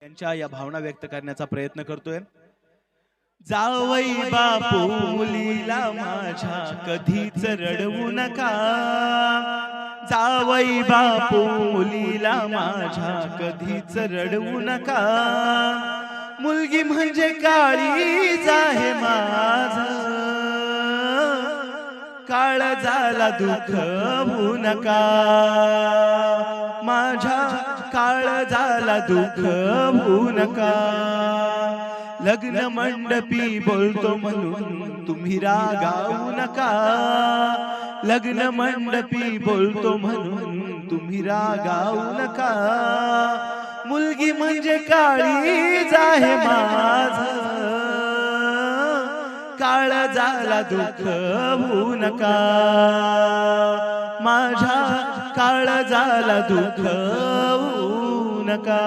त्यांच्या या भावना व्यक्त करण्याचा प्रयत्न करतोय। जावई बापू मुलीला माझ्या कधीच रडवू नका, जावई बापू मुलीला माझ्या कधीच रडवू नका, मुलगी म्हणजे काळीज आहे माझं, काळजाला दुखवू नका, माझ्या काळजाला दुखवू नका। लग्न मंडपी बोलतो म्हणून तुम्ही रागावू नका, लग्न मंडपी बोलतो म्हणून तुम्ही रागावू नका, मुलगी म्हणजे काळीज आहे माझं, काळजाला दुखवू नका, माझ्या काळजाला दुखवू नका।